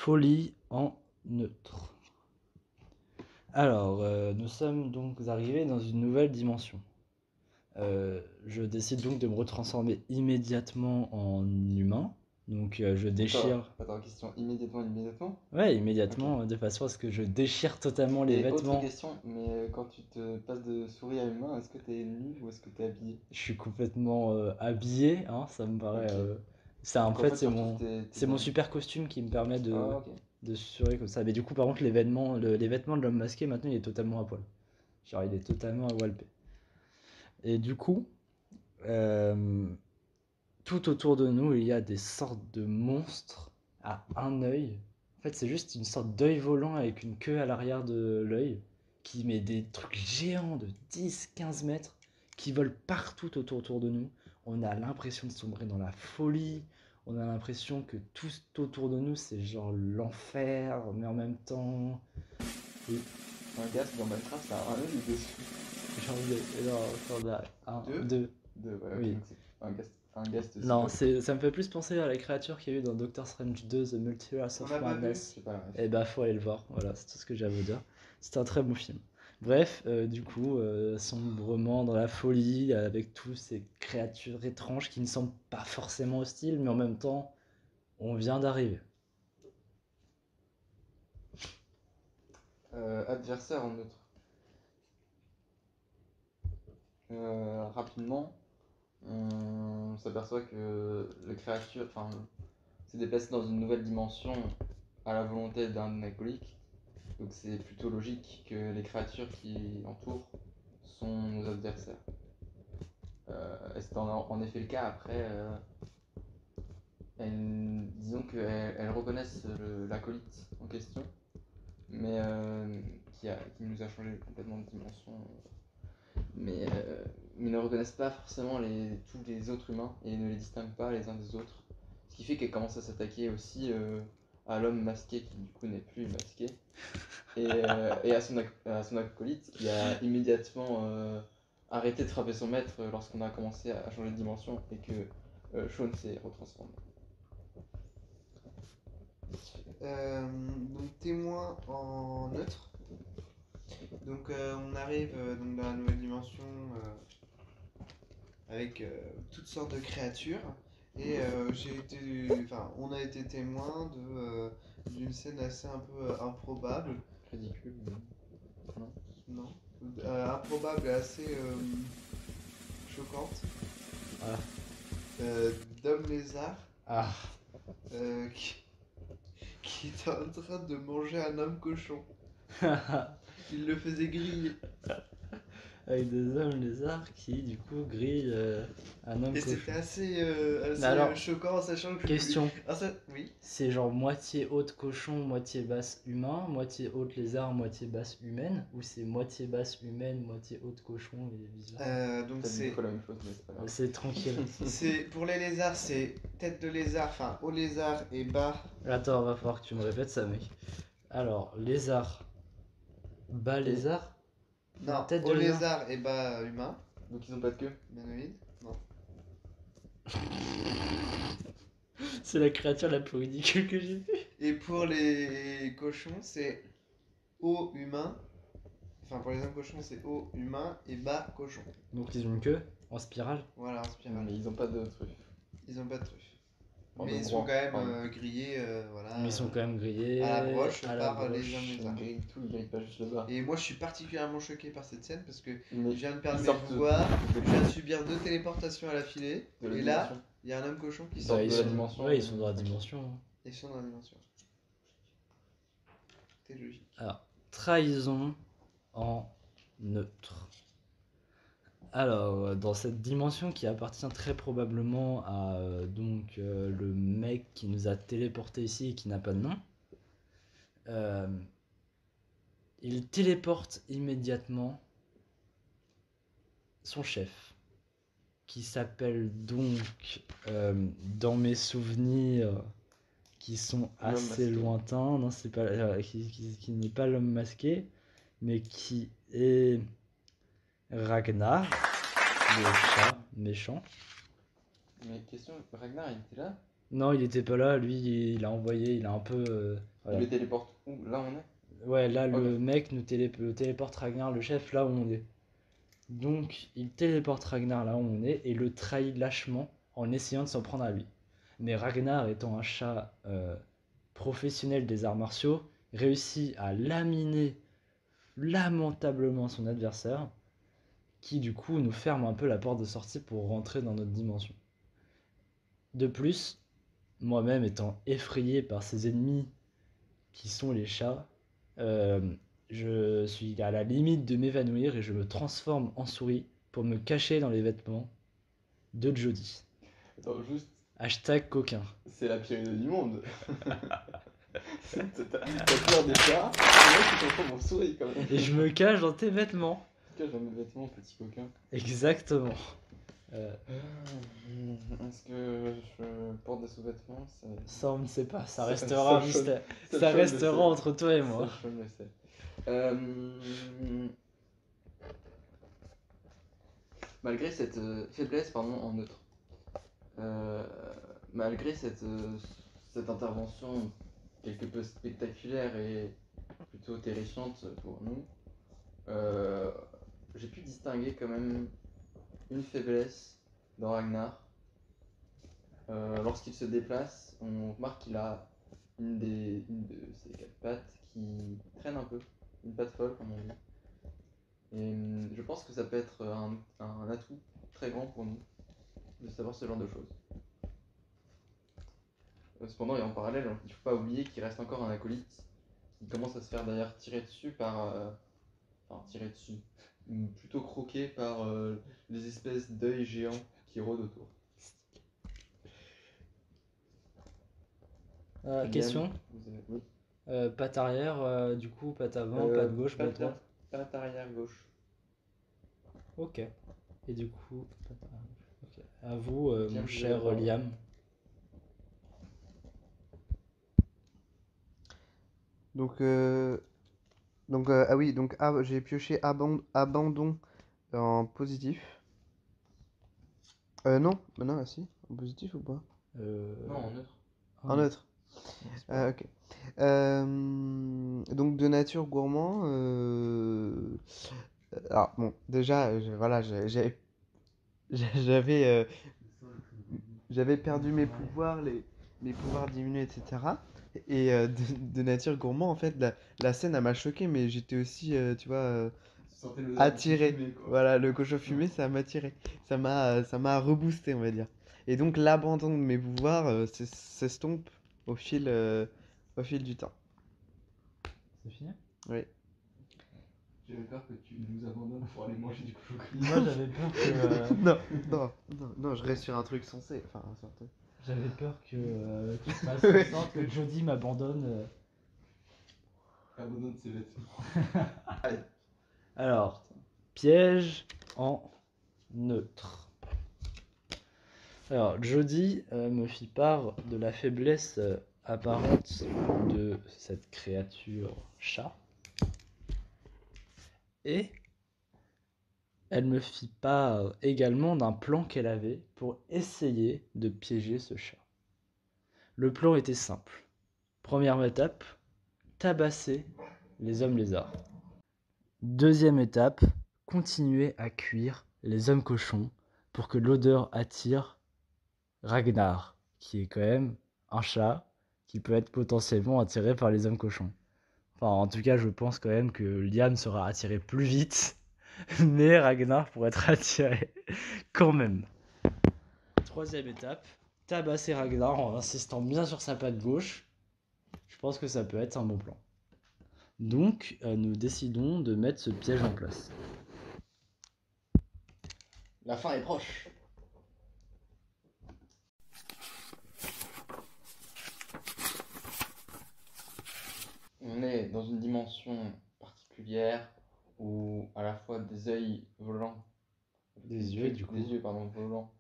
Folie en neutre. Alors, nous sommes donc arrivés dans une nouvelle dimension. Je décide donc de me retransformer immédiatement en humain. Donc je déchire... Attends, question immédiatement? Ouais, immédiatement, de façon à ce que je déchire totalement les Et vêtements. autre question, mais quand tu te passes de souris à humain, est-ce que t'es nu ou est-ce que t'es habillé? Je suis complètement habillé, hein, ça me paraît... Ok. Ça, en Donc fait, tu retrouves tes c'est mon vêtements. super costume qui me permet Ah, ok. de susurrer comme ça. Mais du coup, par contre, les vêtements de l'homme masqué, maintenant, il est totalement à poil. Genre, il est totalement à walpé. Et du coup, euh, tout autour de nous, il y a des sortes de monstres à un œil. En fait, c'est juste une sorte d'œil volant avec une queue à l'arrière de l'œil qui met des trucs géants de 10-15 mètres qui volent partout autour de nous. On a l'impression de sombrer dans la folie. On a l'impression que tout autour de nous, c'est genre l'enfer, mais en même temps... Et Un gars dans Minecraft, ça a un œil dessus. j'en ai un, Deux deux. Deux, ouais, Oui. ok, donc c'est un guest Non, aussi. ça me fait plus penser à la créature qu'il y a eu dans Doctor Strange 2, The Multiverse On of l'a pas vu? Madness. Je sais pas la ref. Et bah, faut aller le voir, voilà, c'est tout ce que j'ai à vous dire. C'était un très bon film. Bref, du coup, sombrement dans la folie, avec tous ces créatures étranges qui ne semblent pas forcément hostiles, mais en même temps, on vient d'arriver. Adversaire en neutre. Rapidement, on s'aperçoit que les créatures, enfin, s'est déplacé dans une nouvelle dimension à la volonté d'un alcoolique. Donc c'est plutôt logique que les créatures qui l'entourent sont nos adversaires. Et c'est en effet le cas après. Disons qu'elles reconnaissent l'acolyte en question, mais qui nous a changé complètement de dimension. Mais ne reconnaissent pas forcément tous les autres humains et ne les distinguent pas les uns des autres. Ce qui fait qu'elles commencent à s'attaquer aussi à l'homme masqué qui du coup n'est plus masqué et à son acolyte qui a immédiatement arrêté de frapper son maître lorsqu'on a commencé à changer de dimension et que Shaun s'est retransformé. Donc témoin en neutre. Donc on arrive donc dans la nouvelle dimension avec toutes sortes de créatures et on a été témoin d'une scène assez un peu improbable. Ridicule, non? Non. Improbable et assez choquante. Ah. D'homme lézard Ah. qui était en train de manger un homme cochon. Il le faisait griller. Avec des hommes lézards qui, du coup, grillent un homme Et cochon. c'était assez alors, choquant, sachant que... Question. Oui. C'est genre moitié haute cochon, moitié basse humain, moitié haute lézard, moitié basse humaine, ou c'est moitié basse humaine, moitié haute cochon et vice-versa. Donc T'as dit c'est... une fois la même chose, mais c'est pas grave. C'est tranquille. c'est pour les lézards, c'est tête de lézard, enfin haut lézard et bas. Attends, va falloir que tu me répètes ça, mec. Alors, lézard, bas lézard, Non, tête de haut lézard. lézard et bas humain. Donc ils ont pas de queue. Humanoïde. Non. C'est la créature la plus ridicule que j'ai vue. Et pour les cochons, c'est haut humain. Enfin, pour les hommes cochons, c'est haut humain et bas cochon. Donc ils ont une queue en spirale. Voilà, en spirale. Mais ils ont pas de trucs. Ils ont pas de truffes. Pardon, Mais ils sont quand pardon. même grillés, voilà. Mais ils sont quand même grillés. à la broche à la par les broche. hommes Ils lézards. grillent tout, ils grillent pas juste le bas. Et moi, je suis particulièrement choqué par cette scène parce que Mais je viens de perdre ils mes sortent pouvoirs, je viens de subir 2 téléportations à la filée, de la et là, dimension. il y a un homme cochon qui Ils sort sortent Bah, de ils la sont... dimension. Ouais, ils sont dans la dimension. hein. et ils sont dans la dimension. C'est logique. Alors, trahison en neutre. Alors, dans cette dimension qui appartient très probablement à le mec qui nous a téléporté ici et qui n'a pas de nom, il téléporte immédiatement son chef, qui s'appelle donc, dans mes souvenirs, qui sont L'homme assez masqué. lointains, non, c'est pas, qui n'est pas l'homme masqué, mais qui est Ragnar, le chat méchant. Mais question, Ragnar il était là? Non, il était pas là, lui il a envoyé, il a un peu Voilà. Il le téléporte où? Là, on est? Ouais, là, le Ok. mec nous téléporte Ragnar, le chef, là où on est. Donc, il téléporte Ragnar là où on est et le trahit lâchement en essayant de s'en prendre à lui. Mais Ragnar, étant un chat professionnel des arts martiaux, réussit à laminer lamentablement son adversaire, qui du coup nous ferme un peu la porte de sortie pour rentrer dans notre dimension. De plus, moi-même étant effrayé par ces ennemis qui sont les chats, euh, je suis à la limite de m'évanouir et je me transforme en souris pour me cacher dans les vêtements de Jody. Attends, juste, Hashtag coquin. c'est la pire idée du monde. T'as peur des chats, et là, tu t'en en souris quand même. Et je me cache dans tes vêtements. Cache dans mes vêtements, petit coquin. Exactement. Est-ce que je porte des sous-vêtements? Ça, on ne sait pas. Ça Ça- restera un ça, mystère. ça, Ça je le restera sais. entre toi et moi. Ça, je le sais. Malgré cette faiblesse pardon, en neutre, euh, malgré cette intervention quelque peu spectaculaire et plutôt terrifiante pour nous, euh, j'ai pu distinguer quand même une faiblesse dans Ragnar. Lorsqu'il se déplace, on remarque qu'il a une de ses quatre pattes qui traîne un peu, une patte folle comme on dit. Et je pense que ça peut être un atout très grand pour nous de savoir ce genre de choses. Cependant, et en parallèle, il ne faut pas oublier qu'il reste encore un acolyte qui commence à se faire d'ailleurs tirer dessus par. Enfin, tirer dessus. Plutôt croqué par les espèces d'œils géants qui rôdent autour. Liam, Question. Oui. Patte arrière, du coup, patte avant, patte gauche, patte droite. Patte arrière gauche. Ok. Et du coup, patte arrière. Ok. À vous, Liam, mon vous cher avez la parole. Liam. Ah oui, j'ai pioché abandon en positif. Non, bah non, si, en positif ou pas? Non, en neutre. En neutre. C'est pas grave. Ok. Donc de nature gourmand. Alors bon, déjà, voilà, j'avais j'avais perdu mes pouvoirs, mes pouvoirs diminués, etc. Et de nature gourmand, en fait, la scène, elle m'a choqué, mais j'étais aussi, tu vois, Tu sentais le attiré. fumé, quoi. Voilà, le cochon fumé, ça m'a attiré. Ça m'a reboosté, on va dire. Et donc l'abandon de mes pouvoirs s'estompe au au fil du temps. C'est fini. Oui. J'avais peur que tu nous abandonnes pour aller manger du cochon cuit. Moi, j'avais peur que. Non, je reste sur un truc sensé. Enfin, un certain. J'avais peur que qu'il se passe Ouais. en sorte que Jody m'abandonne. Abandonne ses vêtements. Alors, piège en neutre. Alors, Jody me fit part de la faiblesse apparente de cette créature chat. Et elle me fit part également d'un plan qu'elle avait pour essayer de piéger ce chat. Le plan était simple. Première étape, tabasser les hommes lézards. Deuxième étape, continuer à cuire les hommes cochons pour que l'odeur attire Ragnar, qui est quand même un chat qui peut être potentiellement attiré par les hommes cochons. Enfin, en tout cas, je pense quand même que Liam sera attiré plus vite, mais Ragnar pourrait être attiré quand même. Troisième étape, tabasser Ragnar en insistant bien sur sa patte gauche. Je pense que ça peut être un bon plan. Donc, nous décidons de mettre ce piège en place. La fin est proche. On est dans une dimension particulière où à la fois des yeux volants, Des yeux, du coup. des yeux pardon volants,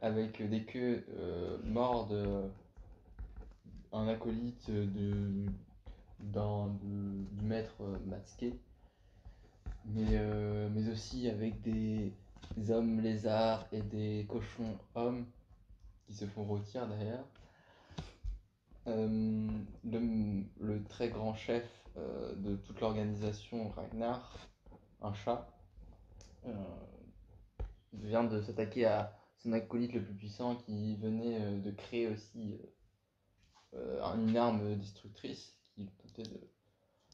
avec des queues mordent un acolyte du maître masqué, mais aussi avec des hommes lézards et des cochons hommes qui se font rôtir derrière. Le très grand chef de toute l'organisation Ragnar, un chat, euh, vient de s'attaquer à son acolyte le plus puissant qui venait de créer aussi une arme destructrice qui tentait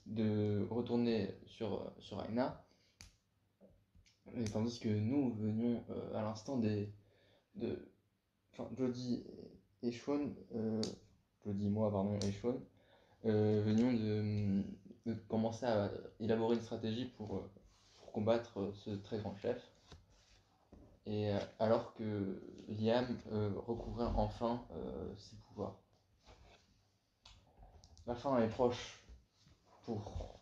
de retourner sur Ragnar. Et tandis que nous venions à l'instant Jody et Sean, Jody, moi, pardon, et Sean, venions de commencer à élaborer une stratégie pour combattre ce très grand chef. Et alors que Liam recouvrait enfin ses pouvoirs. La fin est proche pour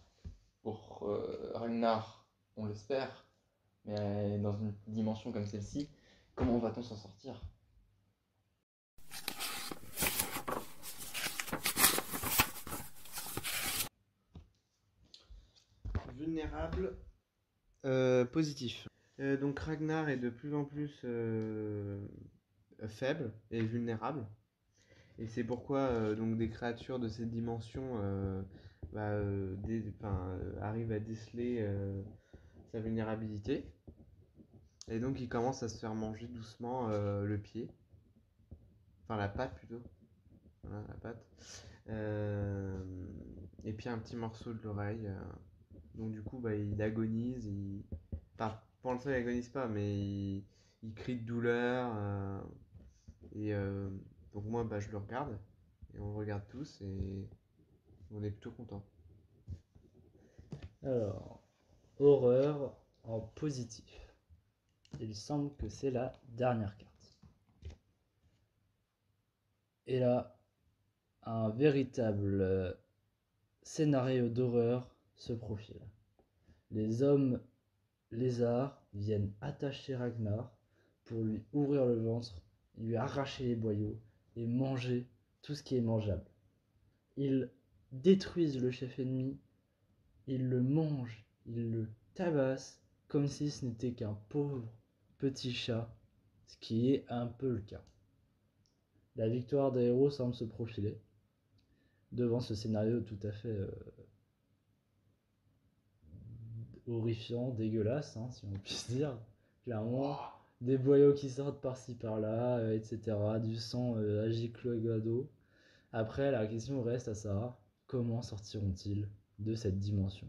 Ragnar, on l'espère, mais dans une dimension comme celle-ci, comment va-t-on s'en sortir? Vulnérable, positif. Donc Ragnar est de plus en plus faible et vulnérable. Et c'est pourquoi donc des créatures de cette dimension arrivent à déceler sa vulnérabilité. Et donc il commence à se faire manger doucement le pied. Enfin la patte plutôt. Voilà, la patte. Et puis un petit morceau de l'oreille. Donc du coup il agonise. Enfin pour l'instant il agonise pas, mais il crie de douleur. Donc moi je le regarde. Et on le regarde tous et on est plutôt content. Alors, horreur en positif. Il semble que c'est la dernière carte. Et là, un véritable scénario d'horreur se profile. Les hommes lézards viennent attacher Ragnar pour lui ouvrir le ventre, lui arracher les boyaux et manger tout ce qui est mangeable. Ils détruisent le chef ennemi, ils le mangent, ils le tabassent comme si ce n'était qu'un pauvre petit chat, ce qui est un peu le cas. La victoire des héros semble se profiler devant ce scénario tout à fait horrifiant, dégueulasse, hein, si on puisse dire. Clairement, des boyaux qui sortent par-ci par-là, etc. Du sang à giclo. Après, la question reste à savoir comment sortiront-ils de cette dimension.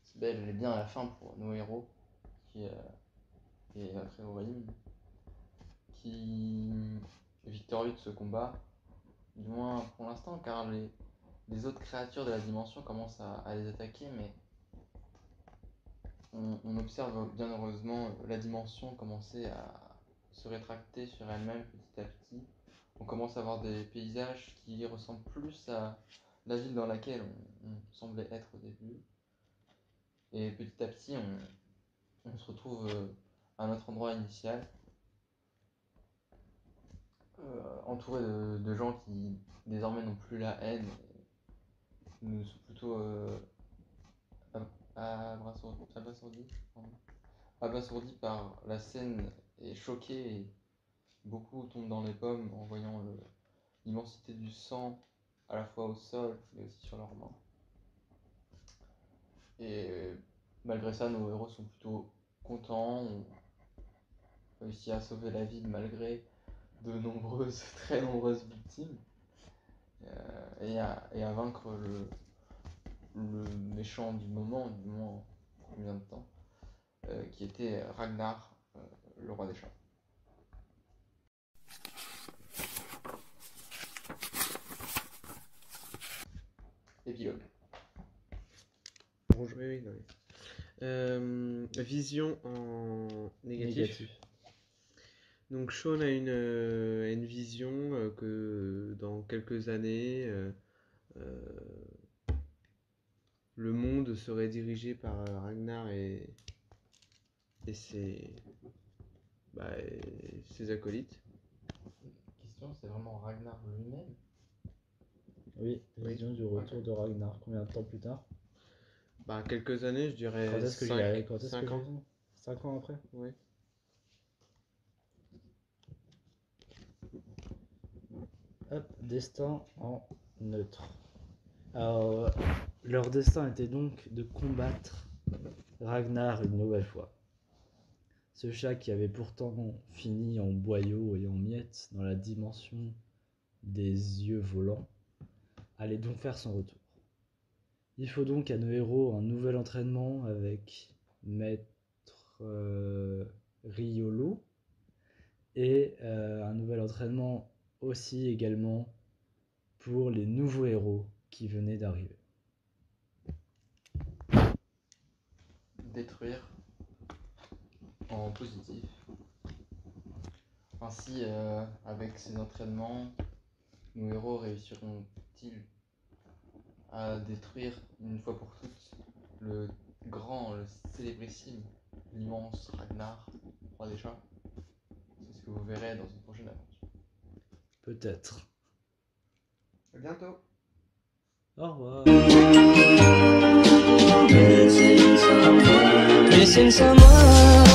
C'est belle, elle est bien à la fin pour nos héros, qui est notre héroïne, qui est victorieux de ce combat, du moins pour l'instant, car les autres créatures de la dimension commencent à les attaquer, mais on observe bien heureusement la dimension commencer à se rétracter sur elle-même petit à petit. On commence à voir des paysages qui ressemblent plus à la ville dans laquelle on semblait être au début. Et petit à petit, on se retrouve à notre endroit initial, entouré de gens qui désormais n'ont plus la haine, et nous sont plutôt abasourdis par la scène et choqués, et beaucoup tombent dans les pommes en voyant l'immensité du sang à la fois au sol mais aussi sur leurs mains. Et malgré ça, nos héros sont plutôt contents, ont réussi à sauver la vie malgré de nombreuses, très nombreuses victimes, et à vaincre le méchant du moment, du moins combien de temps, qui était Ragnar, le roi des chats. Épilogue. Oui, non, oui. Vision en négatif. Donc Sean a une vision que dans quelques années, le monde serait dirigé par Ragnar et ses acolytes. Question, c'est vraiment Ragnar lui-même? Oui, vision du retour de Ragnar. Combien de temps plus tard? Quelques années, je dirais Quand est-ce que 5 ans. 5 ans après? Oui. destin en neutre. Alors, leur destin était donc de combattre Ragnar une nouvelle fois. Ce chat qui avait pourtant fini en boyau et en miettes dans la dimension des yeux volants allait donc faire son retour. Il faut donc à nos héros un nouvel entraînement avec Maître Riolo et un nouvel entraînement aussi également pour les nouveaux héros qui venaient d'arriver. Détruire en positif. Ainsi, avec ces entraînements, nos héros réussiront-ils à détruire une fois pour toutes le grand, le célébrissime, l'immense Ragnar, roi des chats? C'est ce que vous verrez dans une prochaine aventure. Peut-être. À bientôt. Au revoir. Missing someone